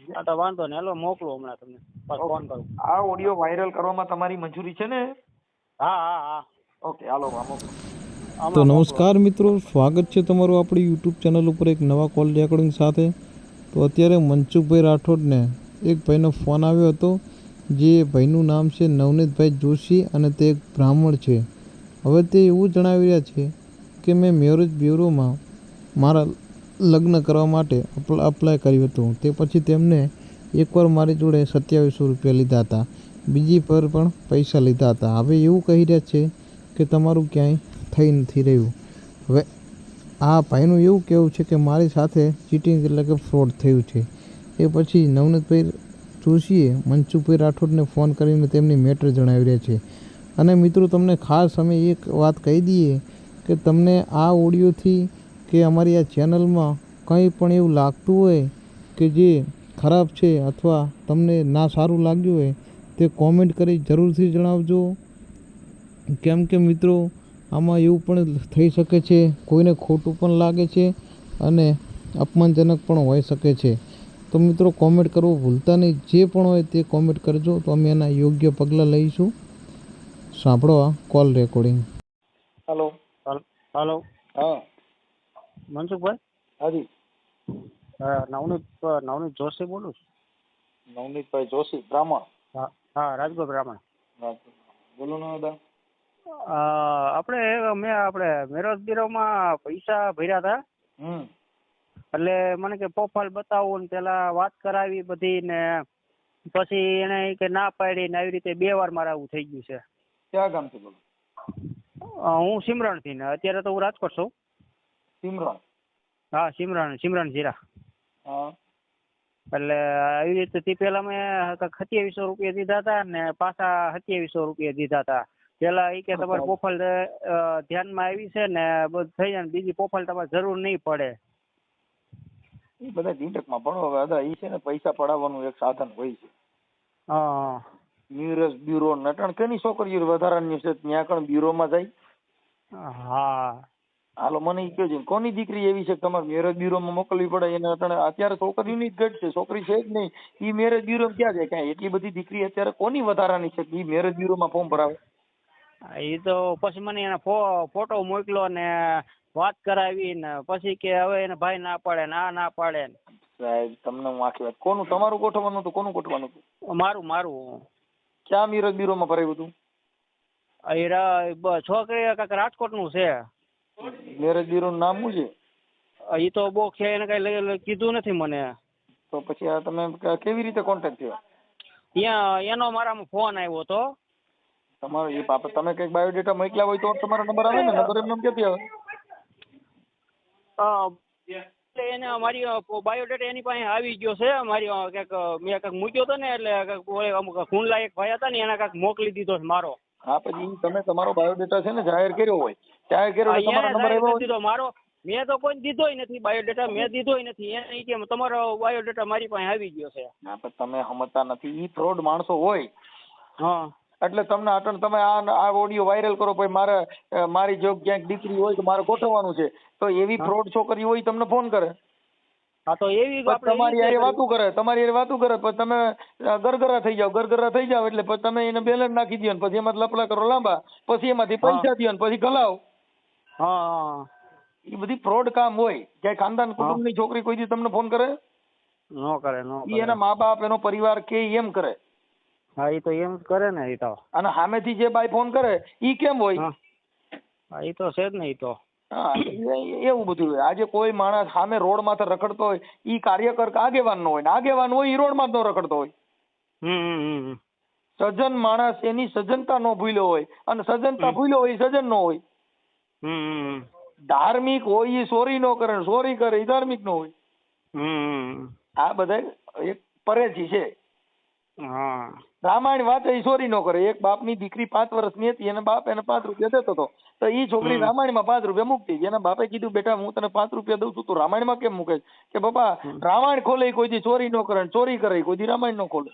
હા તો વાંધો નહીં, હાલો મોકલું હમણાં તમને, પછી ફોન કરું. આ ઓડિયો વાયરલ કરવામાં તમારી મંજૂરી છે ને? હા હા હા. ઓકે, હાલો મોકલો. તો નમસ્કાર મિત્રો, સ્વાગત છે તમારું આપણી યુટ્યુબ ચેનલ ઉપર એક નવા કોલ રેકોર્ડિંગ સાથે. તો અત્યારે મનસુખભાઈ રાઠોડને એક ભાઈનો ફોન આવ્યો હતો, જે ભાઈનું નામ છે નવનીતભાઈ જોશી અને તે એક બ્રાહ્મણ છે. હવે તે એવું જણાવી રહ્યા છે કે મેં મેરેજ બ્યુરોમાં મારા લગ્ન કરવા માટે અપ્લાય કર્યું હતું. તે પછી તેમને એકવાર મારી જોડે 2700 રૂપિયા લીધા હતા, બીજી પર પણ પૈસા લીધા હતા. હવે એવું કહી રહ્યા છે કે તમારું ક્યાંય થઈ નથી રહ્યું. હવે આ ભાઈનું એવું કહેવું છે કે મારી સાથે ચીટિંગ એટલે કે ફ્રોડ થયું છે. એ પછી નવનીતભાઈ જોશીએ મનસુખભાઈ રાઠોડને ફોન કરીને તેમની મેટર જણાવી રહ્યા છે. અને મિત્રો, તમને ખાસ અમે એક વાત કહી દઈએ કે તમને આ ઓડિયોથી કે અમારી આ ચેનલમાં કંઈ પણ એવું લાગતું હોય કે જે ખરાબ છે અથવા તમને ના સારું લાગ્યું હોય તે કોમેન્ટ કરી જરૂરથી જણાવજો. કેમ કે મિત્રો, આમાં એવું પણ થઈ શકે છે, કોઈને ખોટું પણ લાગે છે અને અપમાનજનક પણ હોઈ શકે છે. તો મિત્રો, કોમેન્ટ કરવું ભૂલતા નહીં. જે પણ હોય તે કોમેન્ટ કરજો, તો અમે એના યોગ્ય પગલાં લઈશું. સાંભળો આ કોલ રેકોર્ડિંગ. હાલો. હાલો. હા મનસુખભાઈ. હાજી. નવનીત જોશી બોલું છું. નવનીતભાઈ જોશી, બ્રાહ્મણ? હા હા, રાજગોર બ્રાહ્મણ. બોલો ને દાદા. આપણે મેરેજ બ્યુરોમાં પૈસા ભર્યા હતા. એટલે મને કે પ્રોફાઇલ બતાવો ને પેલા વાત કરાવી બધી ને પછી એને કે ના પાડી ને આવી રીતે 2 વાર મારે આવું થઈ ગયું છે. ક્યાં ગામથી બોલો? હું સિમરણ થી ને અત્યારે તો હું રાજકોટ છું. સિમરણ? હા, સિમરણ જીરા. હા. એટલે આવી રીતે તે પેલા મેં 2700 રૂપિયા દીધા હતા ને પાછા 2700 રૂપિયા દીધા હતા. પેલા એ કે તમારી પ્રોફાઇલ ધ્યાનમાં આવી છે ને બધું થઈ જાય, બીજી પ્રોફાઇલ તમારે જરૂર નહીં પડે. એ બધા ઝીંટકમાં પડો. હવે દાદા, એ છે ને પૈસા પડાવવાનું એક સાધન હોય છે. હા. મેરેજ બ્યુરો નટણ કેની છોકરીઓ વધારાની છે, ત્યાં કણ બ્યુરોમાં જાય. હા. હાલો મને ઈ કહો છે, કોની દીકરી એવી છે કે તમારે મેરેજ બ્યુરોમાં મોકલવી પડે? એને અટાણે અત્યારે છોકરીની જ ઘટ છે, છોકરી છે જ નહીં. ઈ મેરેજ બ્યુરો ક્યાં જાય? ક્યાં એટલી બધી દીકરી અત્યારે કોની વધારાની છે કે ઈ મેરેજ બ્યુરોમાં ફોર્મ ભરાવે? એ તો પછી મને એના ફોટો મોકલો ને વાત કરાવી ને પછી કે હવે એને ભાઈ ના પાડે ને આ ના પાડે ને. સાહેબ, તમને હું આખી વાત કોનું તમારું ગોઠવવાનું હતું? કોનું ગોઠવવાનું હતું? મારું. ક્યાં મેરેજ બ્યુરોમાં ભરાયું હતું? છોકરી કાંઈક રાજકોટ નું છે. મેરેજ બ્યુરો નું નામ શું છે? એ તો બહુ છે, એને કઈ કીધું નથી મને. તો પછી આ તમે કેવી રીતે કોન્ટેક્ટ થયો? ત્યાં એનો મારામાં ફોન આવ્યો હતો. તમારો એ બાપા, તમે કઈક બાયોડેટા મોકલ્યા હોય તો તમારો નંબર આવે ને. નંબર એમ ક્યાંથી આવે? એને મારી બાયોડેટા એની પાસે આવી ગયો છે. મારી મેં કંઈક મૂક્યો હતો ને, એટલે અમુક ખૂનલા એક ભાઈ હતા ને એને કંઈક મોકલી દીધો છે મારો. હા, પછી તમે તમારો બાયોડેટા છે ને જાહેર કર્યો હોય, જાહેર કર્યો એટલે તમારો નંબર આવ્યો હોય. મારો મેં તો કોઈ દીધોય નથી બાયોડેટા, મેં દીધોય નથી. એને કે તમારો બાયોડેટા મારી પાસે આવી ગયો છે. હા, પણ તમે સમજતા નથી. ઈ ફ્રોડ માણસો હોય. હા. એટલે તમને અટણ તમે આ ઓડિયો વાયરલ કરો, પછી મારી જો ક્યાંક દીકરી હોય તો મારે ગોઠવવાનું છે, તો એવી ફ્રોડ છોકરી હોય તમને ફોન કરે. હા, તો એવી તમારી યારે વાતું કરે, પછી તમે ગરગરા થઈ જાવ એટલે પછી તમે એને બેલેન્સ નાખી દો, પછી એમાં લપડા કરો લાંબા, પછી એમાંથી પૈસા દો, પછી ગલાવ. હા. એ બધી ફ્રોડ કામ હોય. ક્યાંય ખાનદાન કુટુંબ ની છોકરી કોઈ દી તમને ફોન કરે? નો કરે. એના મા બાપ, એનો પરિવાર કે એમ કરે. હા, એ તો એમ જ કરે ને. એ તો અને સામેથી જે બાઈ ફોન કરે ઈ કેમ હોય? હા, એ તો છે જ ને. એ તો હા, એવું બધું હોય. આજે કોઈ માણસ સામે રોડ માથે રખડતો હોય, ઈ કાર્યકર આગેવાન નો હોય, ને આગેવાન હોય ઈ રોડ માં જ નો રખડતો હોય. સજ્જન માણસ એની સજ્જનતા નો ભૂલ્યો હોય, અને સજ્જનતા ભૂલ્યો હોય સજ્જન નો હોય. ધાર્મિક હોય ઈ ચોરી નો કરે, ચોરી કરે ઈ ધાર્મિક નો હોય. આ બધા એક પરેજી છે. રામાયણ વાંચે ઈ ચોરી નો કરે. એક બાપ ની દીકરી 5 વર્ષની હતી, એના બાપ એને 5 રૂપિયા દેતો હતો, તો ઈ છોકરી રામાયણ માં 5 રૂપિયા મૂકતી. એના બાપે કીધું, બેટા હું તને 5 રૂપિયા દઉં છું, તું રામાયણ માં કેમ મૂકે? કે બાપા, રામાયણ ખોલે કોઈ દી ચોરી નો કરે, ચોરી કરે કોઈ દી રામાયણ નો ખોલે.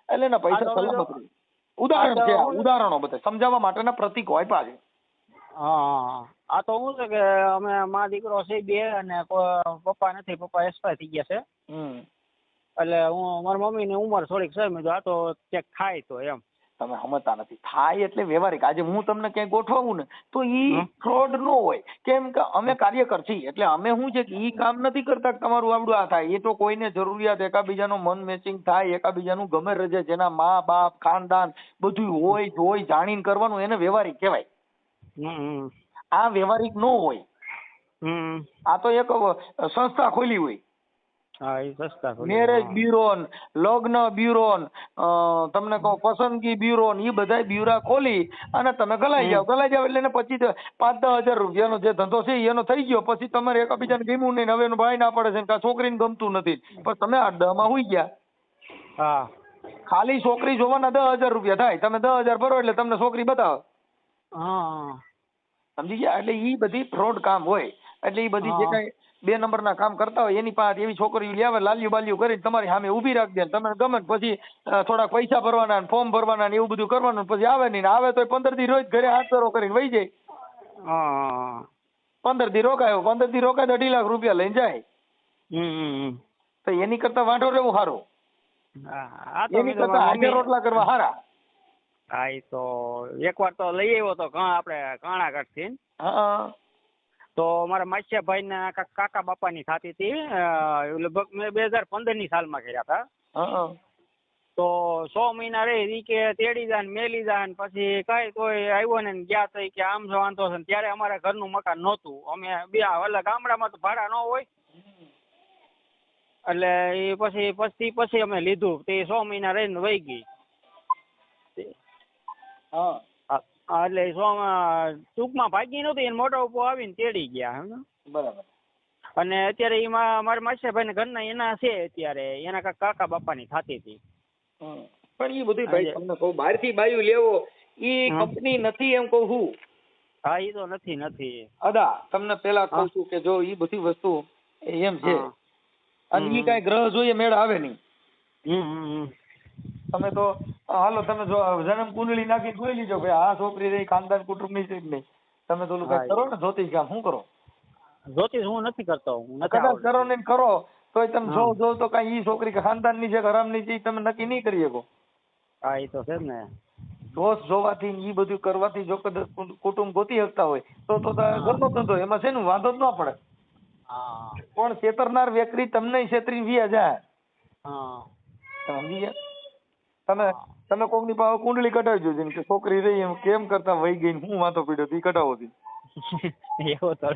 એટલે એના પૈસા સલામત રહે. ઉદાહરણ છે, ઉદાહરણો બધા સમજાવવા માટેના પ્રતીકો આપ્યા છે. આ તો શું છે કે અમે મા દીકરો છે બે, અને પપ્પા નથી, પપ્પા એક્સપાયર થઈ ગયા છે. એટલે હું મારી મમ્મી ની ઉંમર થોડીક છે, મેં કીધું આ તો ક્યાંક થાય તો એમ. તમે સમજતા નથી. થાય એટલે વ્યવહારિક. આજે હું તમને ક્યાંય ગોઠવું ને તો ઈ ફ્રોડ નો હોય. કેમ કે અમે કાર્યકર છીએ, એટલે અમે શું છે કે ઈ કામ નથી કરતા કે તમારું આવડું આ થાય. એ તો કોઈને જરૂરિયાત એકાબીજાનું મન મેચિંગ થાય, એકાબીજાનું ગમે રજે, જેના મા બાપ ખાનદાન બધું હોય જોઈ જાણીને કરવાનું, એને વ્યવહારિક કહેવાય. હમ આ વ્યવહારિક નો હોય. હમ આ તો એક સંસ્થા ખોલી હોય. હા એ સસ્તા ખોલે. મેરેજ બ્યુરો, લગ્ન બ્યુરો, તમને કહો પસંદગી બ્યુરો, એ બધા બ્યુરા ખોલી અને તમે ગલાઈ જાવ એટલે એને પછી 5-10 હજાર રૂપિયાનો જે ધંધો છે એનો થઈ ગયો. પછી તમારે એકબીજાને ગમ્યું નહીં, હવે એનો ભાઈ ના પડે છે કે છોકરીને ગમતું નથી, પણ તમે અડ્ડામાં હુઈ ગયા. હા ખાલી છોકરી જોવાના 10,000 રૂપિયા થાય, તમે 10,000 ભરો એટલે તમને છોકરી બતાવે. હા સમજી ગયા? એટલે ઈ બધી ફ્રોડ કામ હોય. એટલે ઈ બધી જે કઈ 2 નંબરના કામ કરતા હોય એની પાસે એવી છોકરીઓ લાવે, લાલ્યું બાલ્યું કરીને તમારી સામે ઊભી રાખી દે, તમે ગમે પછી થોડાક પૈસા ભરવાના, ફોર્મ ભરવાના ને એવું બધું કરવાનું, પછી આવે નહીં. આવે તો 15 દી રોજ ઘરે હાથ ધરો કરીને વહી જાય. હા 15 દી રોકાયો, 15 દી રોકાય તો 2.5 લાખ રૂપિયા લઈને જાય. તો એની કરતા વાંઢો રહેવું સારું. એની કરતા હાજર રોટલા કરવા સારા. હા એ તો એકવાર તો લઈ આવ્યો તો આપણે કાણાગઢ થી. હા તો મારા માસિયા ભાઈ ના કાકા બાપા ની થતી હતી, લગભગ મેં 2015 ની સાલમાં કર્યા હતા. હા તો 6 મહિના રહી, ઈ કે તેડી જાય ને મેલી જાય ને પછી કઈ કોઈ આવ્યો ને ગયા તો કે આમ જો વાંધો છે ને. ત્યારે અમારા ઘરનું મકાન નહોતું, અમે બે ઓલા ગામડામાં તો ભાડા ન હોય, એટલે એ પછી અમે લીધું. તે 6 મહિના રહીને વહી ગઈ. હા એટલે ટૂંકમાં ભાગી નહોતી, એને મોટા ઉપર આવીને તેડી ગયા. બરાબર. અને અત્યારે એમાં મારા માસિયા ભાઈ ઘરના એના છે, અત્યારે એના કાકા બાપા ની થતી હતી. પણ એ બધું ભાઈ તમને કહું, બહાર થી બાયું લેવો ઈ કંપની નથી એમ કહું છું. હા એ તો નથી. અદા તમને પેલા કહું છું કે જો ઈ બધી વસ્તુ એમ છે, અને ઈ કઈ ગ્રહ જોઈએ મેળ આવે નહીં. તમે તો હાલો, તમે જો જન્મ કુંડળી નાખી જોઈ લીજો ભાઈ આ છોકરી રહી ખાનદાન કુટુંબ ની છે જ નહીં. તમે તો કઈ કરો ને જ્યોતિષ કામ, શું કરો? જ્યોતિષ હું નથી કરતો. કદાચ કરો ને કરો તોય તમે જો તો કઈ ઈ છોકરી હરામ ની છે હરામ ની છે તમે નક્કી નહીં કરી શકો. હા એ તો છે ને. દોષ જોવાથી ઈ બધું કરવાથી જો કદાચ કુટુંબ ગોતી શકતા હોય તો ઘરનો ધંધો, એમાં છે ને વાંધો જ ન પડે. પણ છેતરનાર વ્યક્તિ તમને છેતરી વ્યા જાય. સમજી ગયા? તમે કોકની પાસે કુંડળી કઢાવી જોજો કે છોકરી રહી એમ કેમ કરતા વહી ગઈ, હું વાંધો પીડ્યો ઈ કઢાવો હતી. એવો તો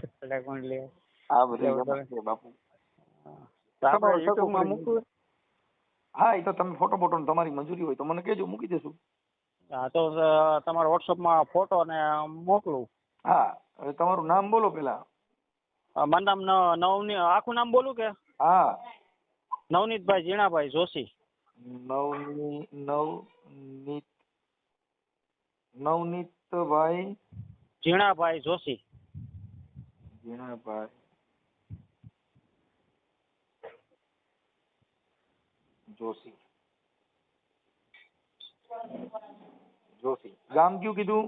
કુંડળી આ બધું બાપુ મૂકવું. હા એ તો તમે ફોટો બોટો તમારી મંજૂરી હોય તો મને કહેજો, મૂકી દેશું. હા તો તમારા વોટ્સઅપમાં ફોટો ને મોકલું. હા હવે તમારું નામ બોલો પેલા. મારું નામ આખું નામ બોલું કે? હા નવનીતભાઈ જીણાભાઈ જોશી. નવનીતભાઈ જીણાભાઈ જોશી. જીણાભાઈ જોશી. ગામ કયું કીધું?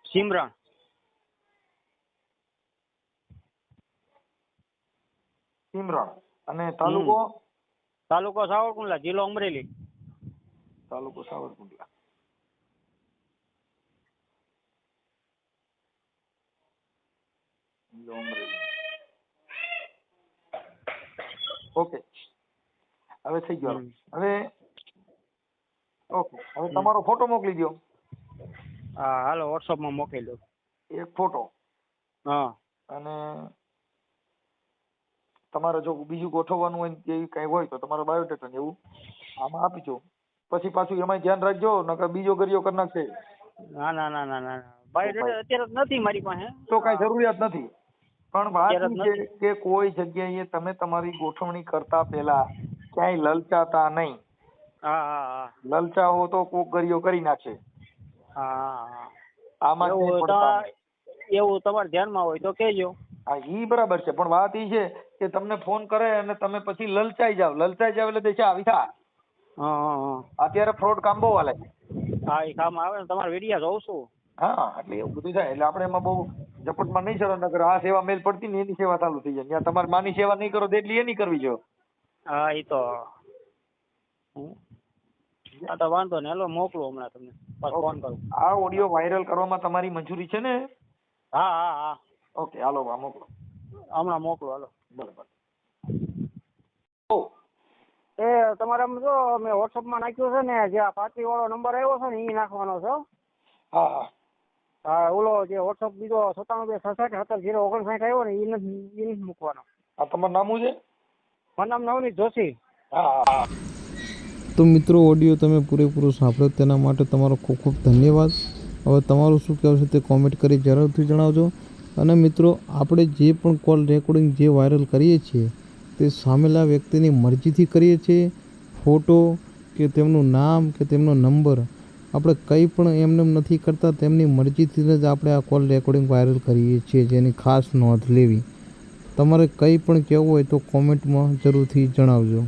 સિમરણ. સિમરણ. અને તાલુકો? તાલુકો સાવરકુંડલા, જિલ્લો અમરેલી. તાલુકો સાવરકુંડલા. ઓકે હવે થઈ ગયો. હવે ઓકે હવે તમારો ફોટો મોકલી દો. હા હાલો વોટ્સઅપમાં મોકલી દો એક ફોટો. હા અને તમારે જો બીજું ગોઠવવાનું હોય કે કઈ હોય તો તમારો બાયોડેટા એવું આમાં આપીજો. પછી પાછું એમાં ધ્યાન રાખજો નકર બીજો ગરિયો કરી નાખશે. ના બાયોડેટા અત્યારે નથી મારી પાસે. તો કઈ જરૂરિયાત નથી. પણ વાત છે કે કોઈ જગ્યાએ તમે તમારી ગોઠવણી કરતા પહેલા ક્યાંય લલચાતા નહીં. લલચાવો તો કોક ગરિયો કરી નાખશે. આમાં એવું તમારે ધ્યાનમાં હોય તો કહેજો. હા ઈ બરાબર છે, પણ વાત ઈ છે કે તમને ફોન કરે અને તમે પછી લલચાઈ જાવ એટલે દેશે આવી થા. અત્યારે ફ્રોડ કામ બહુ હાલે છે. હા એ કામ આવે ને તમારા વિડિયા જોઉં છું. હા એટલે એવું બધું થાય એટલે આપણે એમાં બહુ ઝપટમાં નહીં ચડો, નકર આ સેવા મેલ પડતી ને એની સેવા ચાલુ થઈ જાય. ત્યાં તમારે માની સેવા નહીં કરો તો એટલી એની કરવી જો. હા એ તો હા તો વાંધો નહીં, હાલો મોકલું હમણાં તમને, પાછો ફોન કરું. આ ઓડિયો વાયરલ કરવામાં તમારી મંજૂરી છે ને? હા હા હા ઓકે હાલો બા મોકલો. હમણાં મોકલું, હાલો. બરાબર. એ તમારે આમ જો મેં વોટ્સઅપમાં નાખ્યું છે ને, જે આ પાર્ટી વાળો નંબર આવ્યો છે ને એ નાખવાનો છે. હા હા હા ઓલો જે વોટ્સઅપ બીજો 9726677059 આવ્યો ને એ નથી મૂકવાનો. આ તમારું નામ શું છે? મારું નામ નવનીત જોશી. હા હા તો મિત્રો ઓડિયો તમે પૂરેપૂરો સાંભળ્યો તેના માટે તમારો ખૂબ ખૂબ ધન્યવાદ. હવે તમારું શું કહેવું છે તે કોમેન્ટ કરી જરૂરથી જણાવજો. અને મિત્રો આપણે જે પણ કોલ રેકોર્ડિંગ જે વાયરલ કરીએ છીએ તે સામેલા વ્યક્તિની મરજીથી કરીએ છીએ. ફોટો કે તેમનું નામ કે તેમનો નંબર આપણે કંઈ પણ એમને નથી કરતા, તેમની મરજીથી જ આપણે આ કોલ રેકોર્ડિંગ વાયરલ કરીએ છીએ, જેની ખાસ નોંધ લેવી. તમારે કંઈ પણ કહેવું હોય તો કોમેન્ટમાં જરૂરથી જણાવજો.